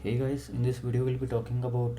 Hey guys, in this video we'll be talking about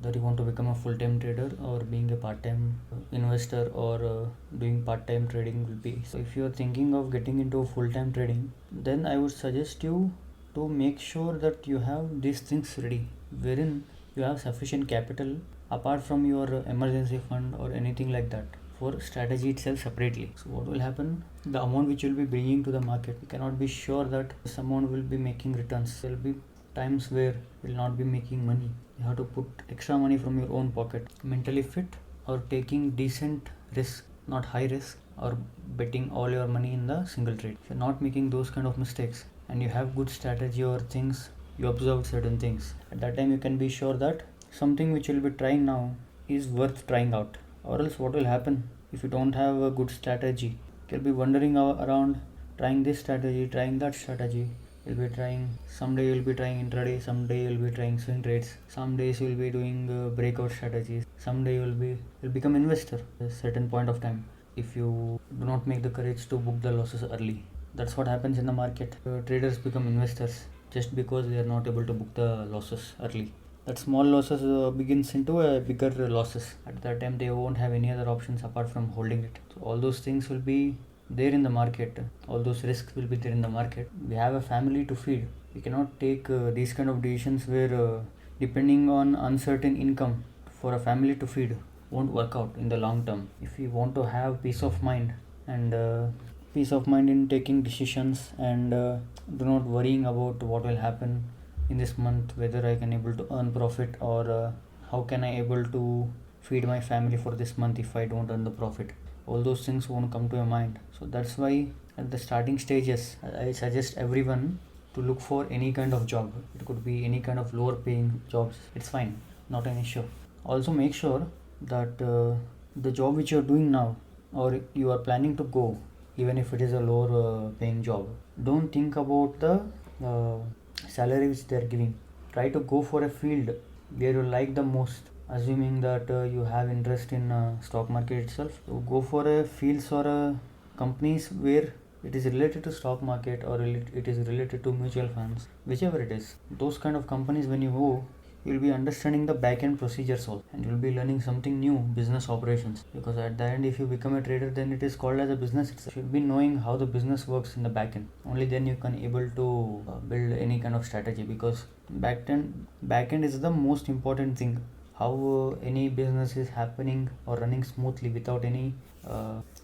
that you want to become a full-time trader or being a part-time investor or doing part-time trading will be. So if you're thinking of getting into full-time trading, then I would suggest you to make sure that you have these things ready, wherein you have sufficient capital apart from your emergency fund or anything like that for strategy itself separately. So what will happen, the amount which you'll be bringing to the market, you cannot be sure that this amount will be making returns. There will be times where you will not be making money. You have to put extra money from your own pocket. Mentally fit or taking decent risk, not high risk, or betting all your money in the single trade. If you're not making those kind of mistakes and you have good strategy or things, you observe certain things, at that time you can be sure that something which you'll be trying now is worth trying out. Or else what will happen if you don't have a good strategy? You'll be wandering around trying this strategy, trying that strategy. You'll be trying, someday you'll be trying intraday, someday you'll be trying swing trades, some days you'll be doing breakout strategies, someday you'll become investor at a certain point of time if you do not make the courage to book the losses early. That's what happens in the market. Traders become investors just because they are not able to book the losses early. That small losses begins into a bigger losses. At that time they won't have any other options apart from holding it. So all those things will be there in the market, all those risks will be there in the market. We have a family to feed. We cannot take these kind of decisions where depending on uncertain income for a family to feed won't work out in the long term. If we want to have peace of mind and peace of mind in taking decisions and do not worrying about what will happen in this month, whether I can able to earn profit or how can I able to feed my family for this month if I don't earn the profit. All those things won't come to your mind. So that's why at the starting stages I suggest everyone to look for any kind of job. It could be any kind of lower paying jobs, it's fine, not an issue. Also make sure that the job which you're doing now or you are planning to go, even if it is a lower paying job, don't think about the salary which they are giving. Try to go for a field where you like the most, assuming that you have interest in stock market itself. So go for a fields or companies where it is related to stock market or it is related to mutual funds, whichever it is. Those kind of companies, when you go, you'll be understanding the back end procedures also, and you'll be learning something new, business operations. Because at the end, if you become a trader, then it is called as a business itself. You should be knowing how the business works in the back end. Only then you can able to build any kind of strategy, because back end is the most important thing. How any business is happening or running smoothly without any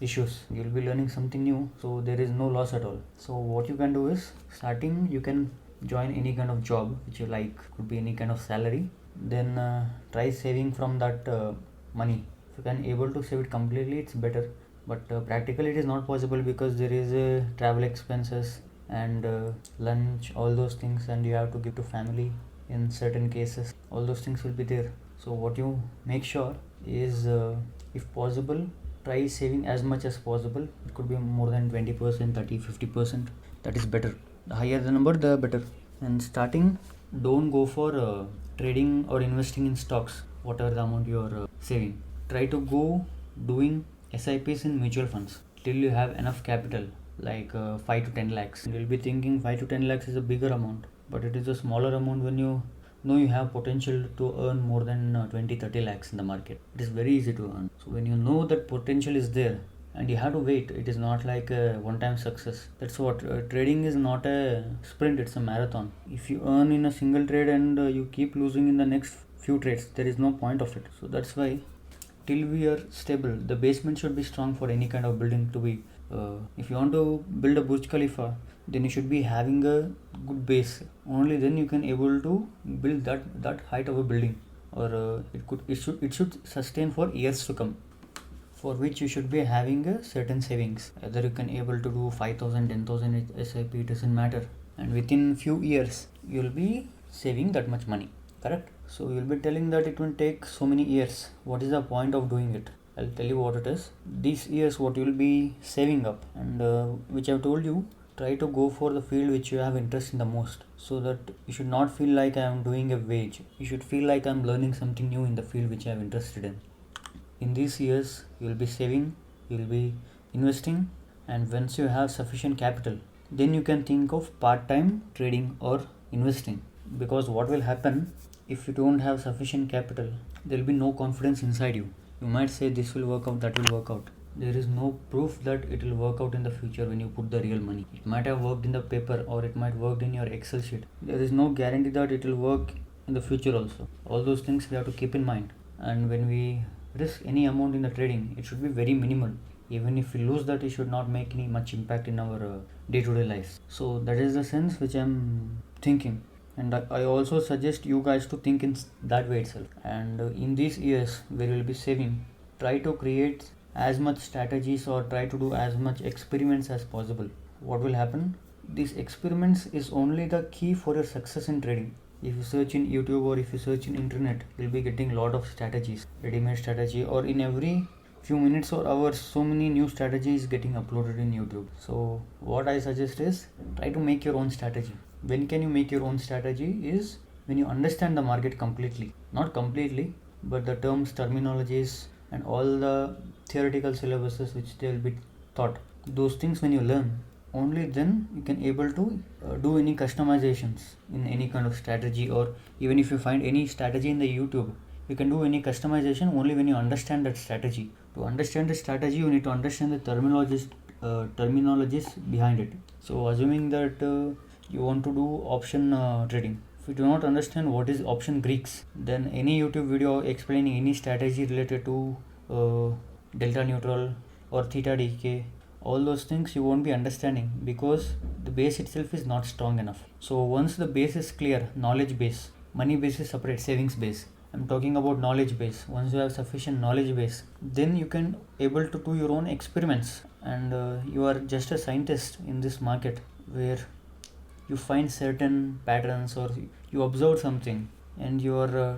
issues. You'll be learning something new, so there is no loss at all. So what you can do is, starting you can join any kind of job which you like, could be any kind of salary. Then try saving from that money. If you can able to save it completely, it's better, but practically it is not possible because there is travel expenses and lunch, all those things, and you have to give to family in certain cases. All those things will be there. So what you make sure is, if possible, try saving as much as possible. It could be more than 20%, 30, 50%. That is better. The higher the number, the better. And starting, don't go for trading or investing in stocks, whatever the amount you are saving. Try to go doing SIPs in mutual funds till you have enough capital, like 5 to 10 lakhs. You'll be thinking 5 to 10 lakhs is a bigger amount, but it is a smaller amount when you know you have potential to earn more than 20-30 lakhs in the market. It is very easy to earn. So when you know that potential is there, and you have to wait, it is not like a one-time success. That's what trading is, not a sprint, it's a marathon. If you earn in a single trade and you keep losing in the next few trades, there is no point of it. So that's why till we are stable, the basement should be strong for any kind of building to be. If you want to build a Burj Khalifa, then you should be having a good base. Only then you can able to build that height of a building, or it should sustain for years to come, for which you should be having a certain savings. Either you can able to do 5,000, 10,000 SIP, it doesn't matter, and within few years you'll be saving that much money, correct? So you'll be telling that it will take so many years. What is the point of doing it? I'll tell you what it is. These years what you'll be saving up, and which I've told you, try to go for the field which you have interest in the most, so that you should not feel like I am doing a wage. You should feel like I'm learning something new in the field which I am interested in. In these years, you will be saving, you will be investing, and once you have sufficient capital, then you can think of part-time trading or investing. because what will happen if you don't have sufficient capital, there will be no confidence inside you. You might say this will work out, that will work out. There is no proof that it will work out in the future when you put the real money. It might have worked in the paper or it might work in your Excel sheet. There is no guarantee that it will work in the future also. All those things we have to keep in mind. And when we risk any amount in the trading, it should be very minimal. Even if we lose that, it should not make any much impact in our day-to-day lives. So that is the sense which I'm thinking, and I also suggest you guys to think in that way itself. And in these years where you'll be saving, try to create as much strategies or try to do as much experiments as possible. What will happen? These experiments is only the key for your success in trading. If you search in YouTube or if you search in internet, you'll be getting a lot of strategies, ready-made strategy, or in every few minutes or hours so many new strategies getting uploaded in YouTube. So what I suggest is try to make your own strategy. When can you make your own strategy is when you understand the market completely. Not completely, but the terms, terminologies and all the theoretical syllabuses which they will be taught. Those things when you learn, only then you can able to do any customizations in any kind of strategy, or even if you find any strategy in the YouTube, you can do any customization only when you understand that strategy. To understand the strategy, you need to understand the terminologies behind it. So assuming that you want to do option trading, if you do not understand what is option Greeks, then any YouTube video explaining any strategy related to delta neutral or theta decay, all those things you won't be understanding because the base itself is not strong enough. So once the base is clear, knowledge base, money base is separate, savings base, I'm talking about knowledge base. Once you have sufficient knowledge base, then you can able to do your own experiments, and you are just a scientist in this market where you find certain patterns or you observe something, and you are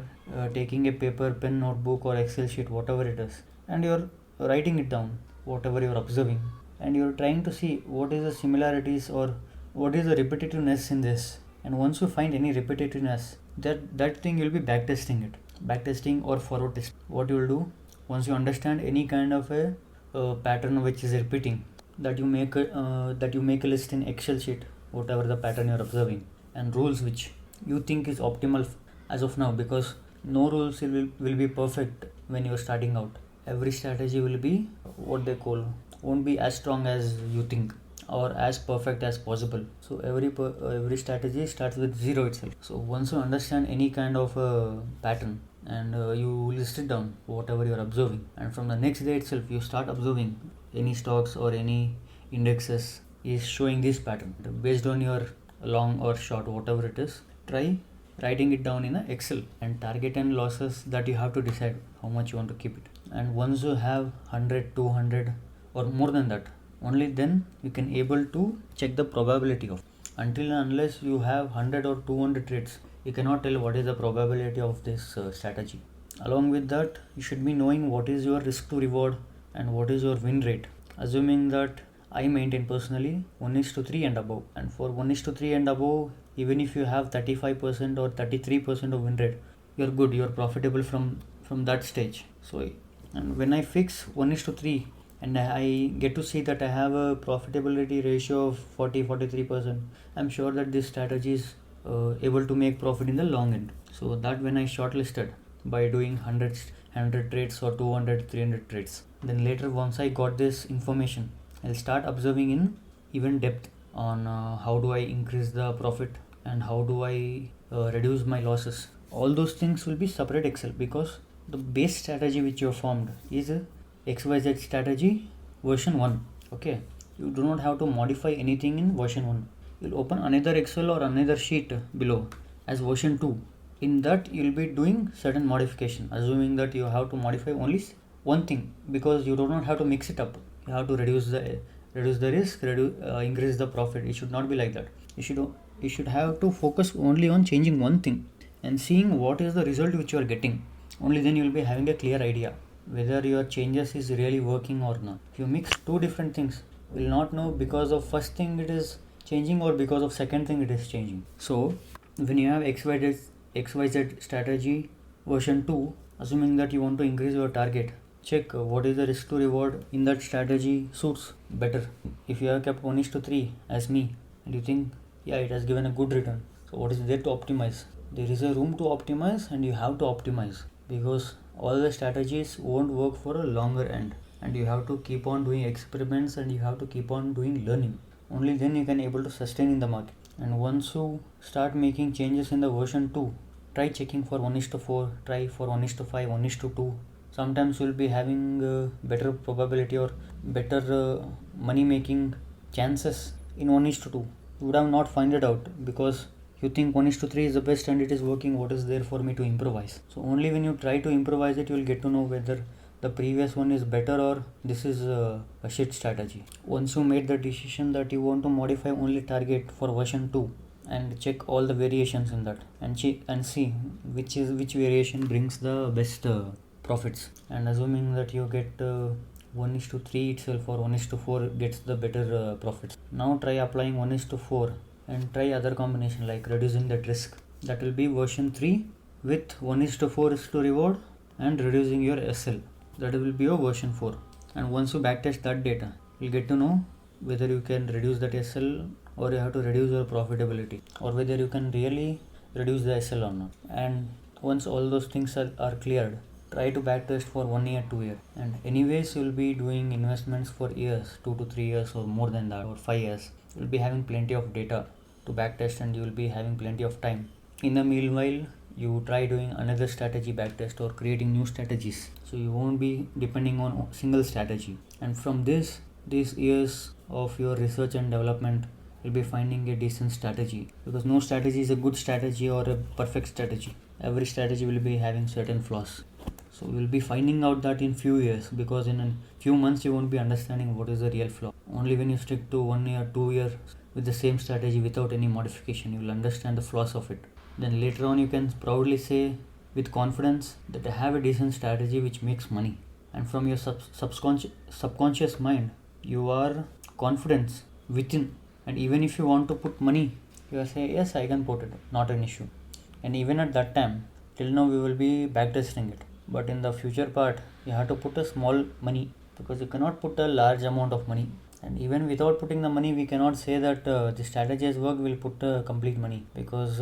taking a paper, pen, notebook or Excel sheet, whatever it is, and you are writing it down, whatever you are observing, and you are trying to see what is the similarities or what is the repetitiveness in this. And once you find any repetitiveness, that thing you'll be backtesting or forward test. What you will do once you understand any kind of a pattern which is repeating, that you make a list in Excel sheet, whatever the pattern you're observing, and rules which you think is optimal as of now, because no rules will be perfect when you're starting out. Every strategy will be what they call won't be as strong as you think or as perfect as possible. So every strategy starts with zero itself. So once you understand any kind of pattern, and you list it down whatever you're observing, and from the next day itself you start observing any stocks or any indexes is showing this pattern based on your long or short, whatever it is. Try writing it down in a Excel, and target and losses that you have to decide how much you want to keep it. And once you have 100, 200 or more than that, only then you can able to check the probability of. Until and unless you have 100 or 200 trades, you cannot tell what is the probability of this strategy. Along with that, you should be knowing what is your risk to reward and what is your win rate. Assuming that I maintain personally 1:3 and above, and for 1:3 and above, even if you have 35% or 33% of win rate, you're good, you're profitable from that stage. So, and when I fix 1:3 and I get to see that I have a profitability ratio of 43%, I'm sure that this strategy is able to make profit in the long end. So that when I shortlisted by doing 100 trades or 200, 300 trades, then later once I got this information, I'll start observing in even depth on how do I increase the profit and how do I reduce my losses. All those things will be separate Excel, because the base strategy which you have formed is a XYZ strategy version 1. Okay, you do not have to modify anything in version 1. You'll open another Excel or another sheet below as version 2. In that you'll be doing certain modification, assuming that you have to modify only one thing, because you do not have to mix it up. You have to reduce the risk, increase the profit. It should not be like that. You should have to focus only on changing one thing and seeing what is the result which you are getting. Only then you will be having a clear idea whether your changes is really working or not. If you mix two different things, you will not know because of first thing it is changing or because of second thing it is changing. So when you have XYZ strategy version 2, assuming that you want to increase your target, check what is the risk to reward in that strategy suits better. If you have kept 1:3 as me and you think, yeah, it has given a good return, So what is there to optimize? There is a room to optimize, and you have to optimize, because all the strategies won't work for a longer end, and you have to keep on doing experiments, and you have to keep on doing learning. Only then you can able to sustain in the market. And once you start making changes in the version 2, try checking for 1:4, try for 1:5, 1:2. Sometimes you'll be having better probability or better money making chances in 1:2. You would have not find it out, because you think 1:3 is the best and it is working. What is there for me to improvise? So only when you try to improvise it, you will get to know whether the previous one is better or this is a shit strategy. Once you made the decision that you want to modify only target for version 2, and check all the variations in that, and see which variation brings the best profits, and assuming that you get 1:3 itself or 1:4 gets the better profits. Now try applying 1:4 and try other combination like reducing that risk. That will be version 3 with 1:4 risk to reward and reducing your SL. That will be your version 4. And once you backtest that data, you'll get to know whether you can reduce that SL or you have to reduce your profitability, or whether you can really reduce the SL or not. And once all those things are cleared, try to backtest for 1 year, 2 year. And anyways, you'll be doing investments for years, 2 to 3 years or more than that, or 5 years. You'll be having plenty of data to backtest, and you will be having plenty of time. In the meanwhile, you try doing another strategy backtest or creating new strategies, so you won't be depending on single strategy. And from these years of your research and development, you'll be finding a decent strategy, because no strategy is a good strategy or a perfect strategy. Every strategy will be having certain flaws. So you'll be finding out that in few years, because in a few months you won't be understanding what is the real flaw. Only when you stick to 1 year, 2 years with the same strategy without any modification, you will understand the flaws of it. Then later on you can proudly say with confidence that I have a decent strategy which makes money. And from your subconscious mind, you are confident within. And even if you want to put money, you will say, yes, I can put it, not an issue. And even at that time, till now we will be backtesting it. But in the future part, you have to put a small money, because you cannot put a large amount of money. And even without putting the money, we cannot say that the strategy has worked, we'll put complete money, because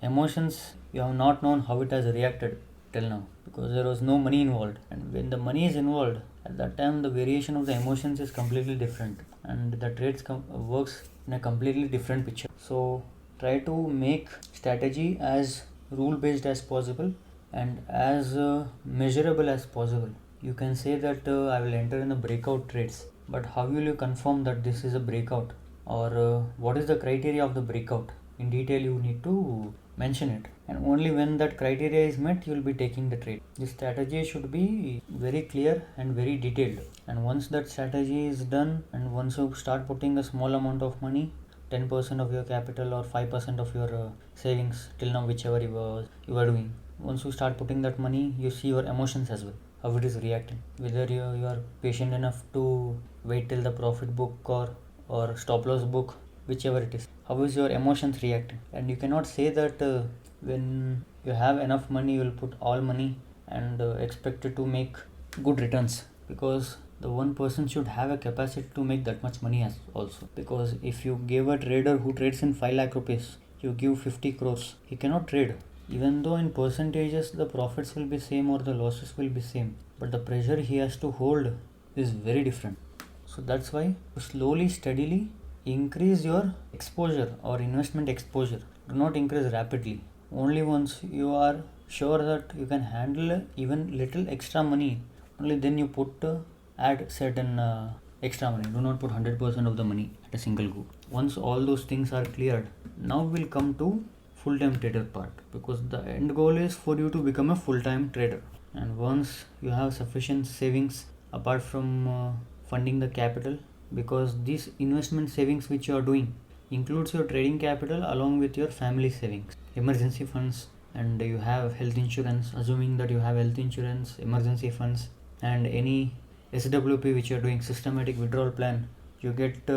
emotions, you have not known how it has reacted till now, because there was no money involved. And when the money is involved, at that time the variation of the emotions is completely different, and the trades works in a completely different picture. So try to make strategy as rule based as possible and as measurable as possible. You can say that I will enter in the breakout trades, but how will you confirm that this is a breakout, or what is the criteria of the breakout? In detail you need to mention it, and only when that criteria is met you will be taking the trade. This strategy should be very clear and very detailed. And once that strategy is done, and once you start putting a small amount of money, 10% of your capital or 5% of your savings till now, whichever you are doing, once you start putting that money, you see your emotions as well, how it is reacting, whether you are patient enough to wait till the profit book or stop loss book, whichever it is, how is your emotions reacting. And you cannot say that when you have enough money you will put all money and expect it to make good returns, because the one person should have a capacity to make that much money as also. Because if you give a trader who trades in 5 lakh rupees, you give 50 crores, he cannot trade. Even though in percentages the profits will be same or the losses will be same, but the pressure he has to hold is very different. So that's why slowly, steadily increase your exposure or investment exposure. Do not increase rapidly. Only once you are sure that you can handle even little extra money, only then you put add certain extra money. Do not put 100% of the money at a single go. Once all those things are cleared, now we'll come to full-time trader part, because the end goal is for you to become a full-time trader. And once you have sufficient savings apart from funding the capital, because these investment savings which you are doing includes your trading capital along with your family savings, emergency funds, and you have health insurance. Assuming that you have health insurance, emergency funds, and any SWP which you are doing, systematic withdrawal plan, you get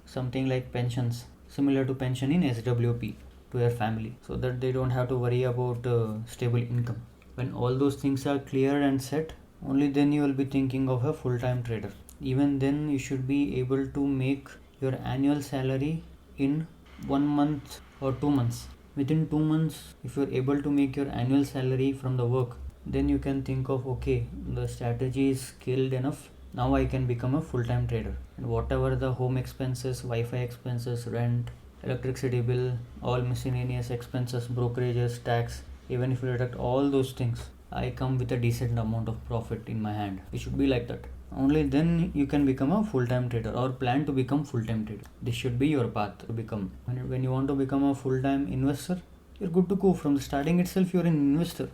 something like pensions, similar to pension in SWP, to your family, so that they don't have to worry about stable income. When all those things are clear and set, only then you will be thinking of a full-time trader. Even then you should be able to make your annual salary in 1 month or 2 months. Within 2 months, if you're able to make your annual salary from the work, then you can think of, okay, the strategy is scaled enough. Now I can become a full-time trader, and whatever the home expenses, Wi-Fi expenses, rent, electricity bill, all miscellaneous expenses, brokerages, tax, even if you deduct all those things, I come with a decent amount of profit in my hand. It should be like that. Only then you can become a full-time trader or plan to become full-time trader. This should be your path to become. When you want to become a full-time investor, you're good to go. From the starting itself, you're an investor.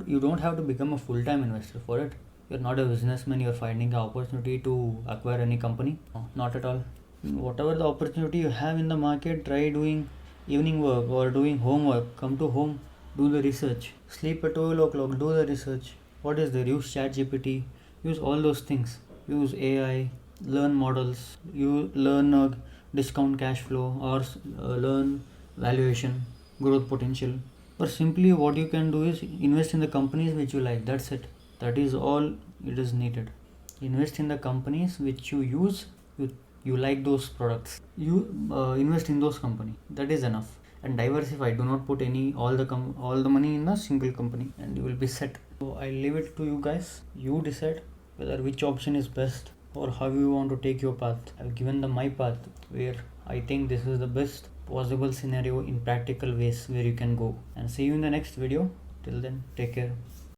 You don't have to become a full-time investor for it. You're not a businessman. You're finding an opportunity to acquire any company. No, not at all. Whatever the opportunity you have in the market, try doing evening work or doing homework. Come to home, do the research. Sleep at 12 o'clock, do the research. What is there? Use ChatGPT. Use all those things. Use AI. Learn models. You learn discount cash flow or learn valuation, growth potential. Or simply what you can do is invest in the companies which you like. That's it. That is all it is needed. Invest in the companies which you use. You like those products. You invest in those company. That is enough. And diversify. Do not put all the money in a single company, and you will be set. So I leave it to you guys. You decide whether which option is best or how you want to take your path. I've given my path where I think this is the best possible scenario in practical ways where you can go. And see you in the next video. Till then, take care.